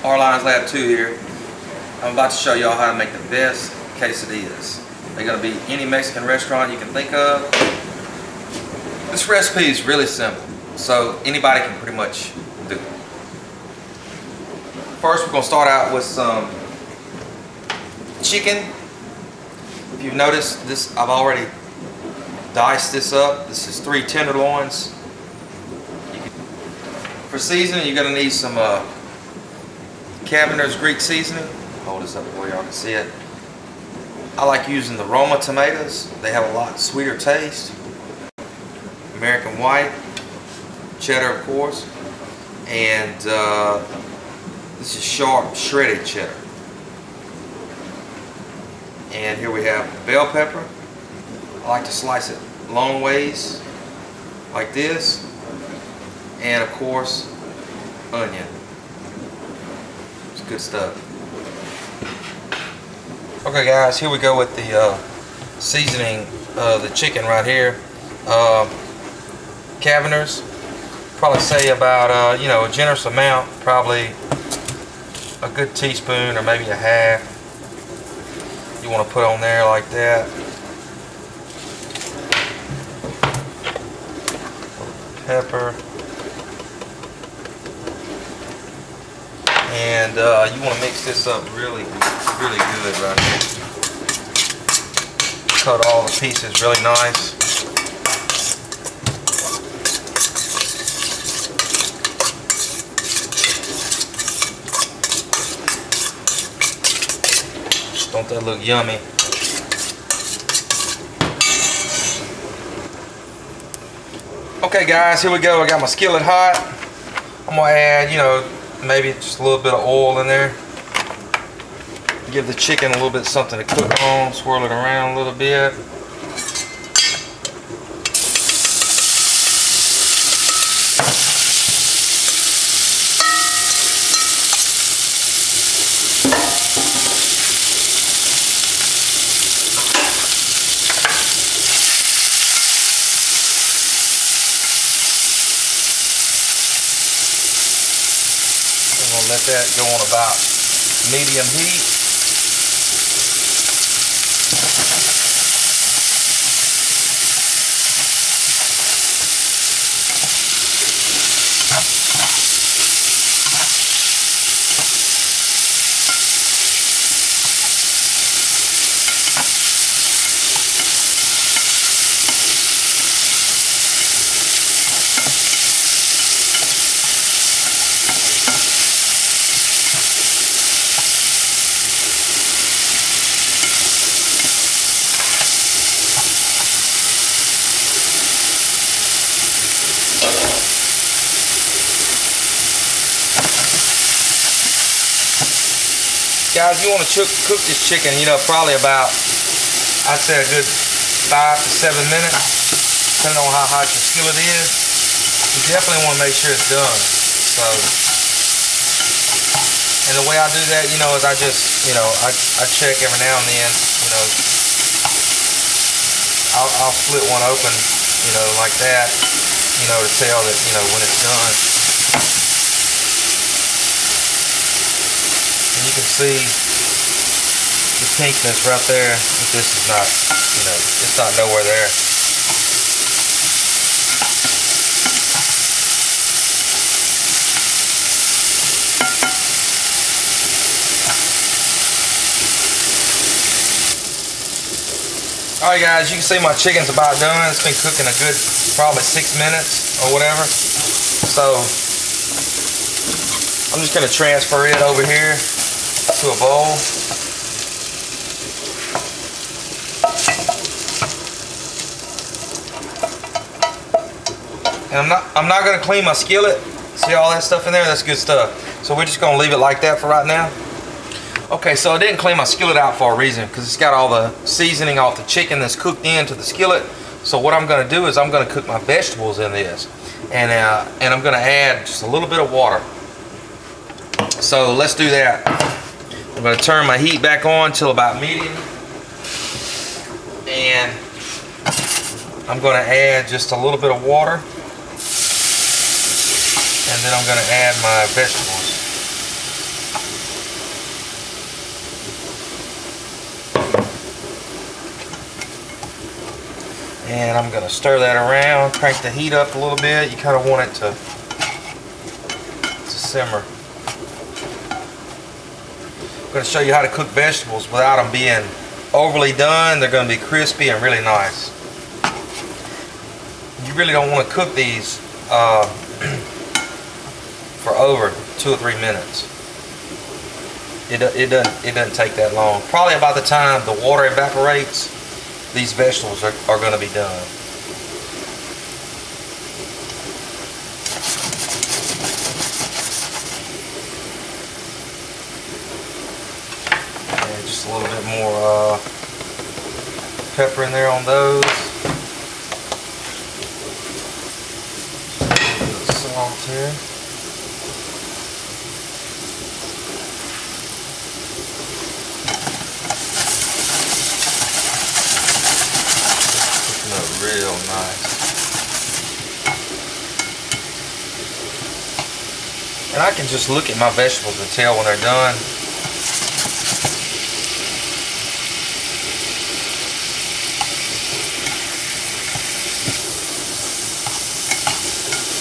Arline's Lab 2 here. I'm about to show y'all how to make the best quesadillas. They're going to be any Mexican restaurant you can think of. This recipe is really simple, so anybody can pretty much do it. First, we're going to start out with some chicken. If you've noticed, this I've already diced this up. This is 3 tenderloins. For seasoning, you're going to need some Cavender's Greek seasoning. Hold this up where y'all can see it. I like using the Roma tomatoes. They have a lot sweeter taste. American white, cheddar of course, and this is sharp shredded cheddar. And here we have bell pepper. I like to slice it long ways like this, and of course onion. It's good stuff. Okay guys, here we go with the seasoning of the chicken right here. Cavender's, probably say about a generous amount, probably a good teaspoon or maybe a half. You want to put on there like that. Pepper. And you want to mix this up really good right here. Cut all the pieces really nice. Don't that look yummy? Okay guys, here we go. I got my skillet hot. I'm gonna add, maybe just a little bit of oil in there. Give the chicken a little bit something to cook on. Swirl it around a little bit. Let that go on about medium heat. Guys, you want to cook this chicken, probably about, I'd say a good 5 to 7 minutes, depending on how hot your skillet is. You definitely want to make sure it's done. So, and the way I do that, is I just, I check every now and then, I'll split one open, like that, to tell that, when it's done. And you can see the pinkness right there. But this is not, it's not nowhere there. Alright guys, you can see my chicken's about done. It's been cooking a good probably 6 minutes or whatever. So I'm just going to transfer it over here to a bowl. And I'm not going to clean my skillet. See all that stuff in there? That's good stuff. So we're just going to leave it like that for right now. Okay, so I didn't clean my skillet out for a reason, because it's got all the seasoning off the chicken that's cooked into the skillet. So what I'm going to do is I'm going to cook my vegetables in this, and I'm going to add just a little bit of water. So let's do that. I'm going to turn my heat back on till about medium, and I'm going to add just a little bit of water, and then I'm going to add my vegetables. And I'm going to stir that around, crank the heat up a little bit. You kind of want it to simmer. I'm going to show you how to cook vegetables without them being overly done. They're going to be crispy and really nice. You really don't want to cook these for over 2 or 3 minutes. It doesn't take that long. Probably about the time the water evaporates, these vegetables are going to be done. And just a little bit more pepper in there on those. A little bit of salt here. Real nice. And I can just look at my vegetables and tell when they're done.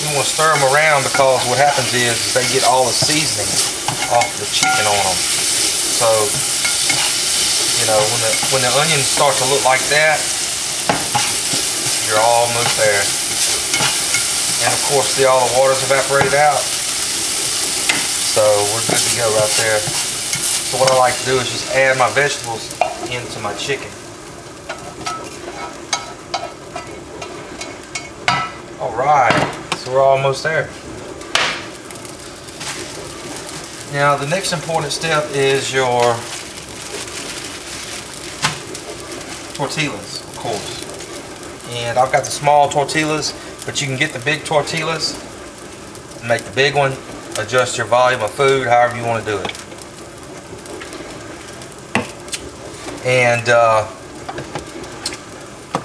You want to stir them around because what happens is they get all the seasoning off the chicken on them. So, you know, when the onions start to look like that, you're almost there. And of course, see, all the water's evaporated out. So we're good to go right there. So what I like to do is just add my vegetables into my chicken. Alright, so we're almost there. Now the next important step is your tortillas, of course. And I've got the small tortillas, but you can get the big tortillas, make the big one, adjust your volume of food however you want to do it. And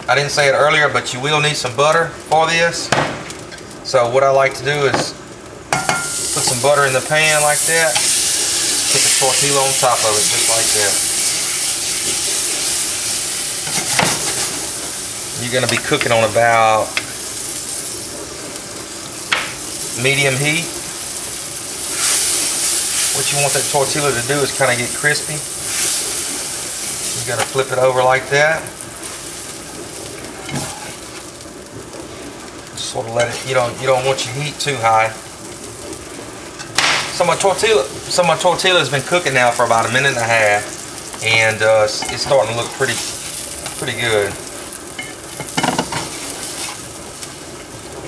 I didn't say it earlier, but you will need some butter for this. So what I like to do is put some butter in the pan like that, put the tortilla on top of it just like that. You're going to be cooking on about medium heat. What you want that tortilla to do is kind of get crispy. You're going to flip it over like that. Just sort of let it, you don't want your heat too high. So my tortilla has been cooking now for about 1.5 minutes, and it's starting to look pretty good.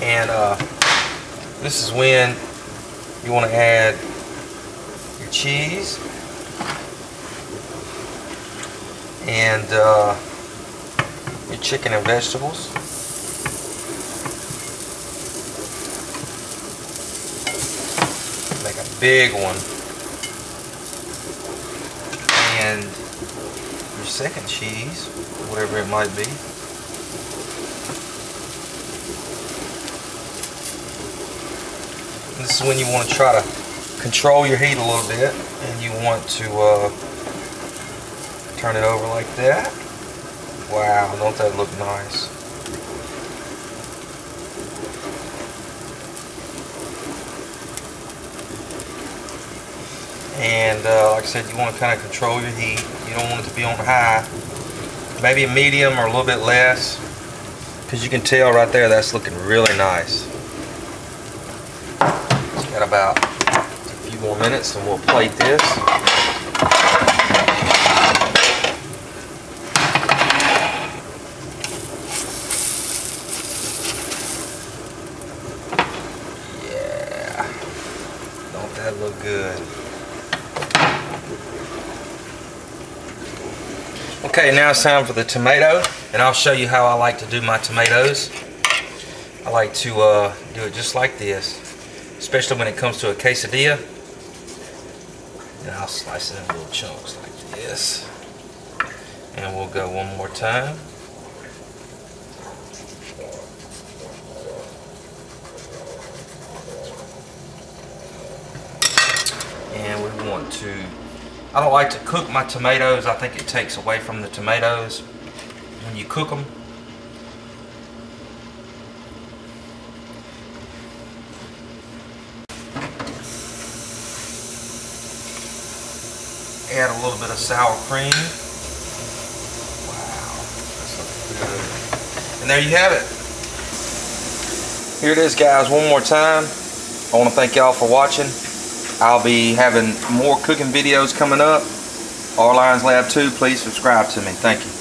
And this is when you want to add your cheese and your chicken and vegetables. Make a big one. And your second cheese, whatever it might be. This is when you want to try to control your heat a little bit, and you want to turn it over like that. Wow, don't that look nice? And like I said, you want to kind of control your heat. You don't want it to be on high. Maybe a medium or a little bit less, because you can tell right there that's looking really nice. Got about a few more minutes and we'll plate this. Yeah, don't that look good? Okay, now it's time for the tomato, and I'll show you how I like to do my tomatoes. I like to do it just like this. Especially when it comes to a quesadilla. And I'll slice it in little chunks like this. And we'll go one more time. And we want to, I don't like to cook my tomatoes. I think it takes away from the tomatoes when you cook them. add a little bit of sour cream. Wow, that's looking good. And there you have it. Here it is, guys, one more time. I want to thank y'all for watching. I'll be having more cooking videos coming up. R Lions Lab 2, please subscribe to me. Thank you.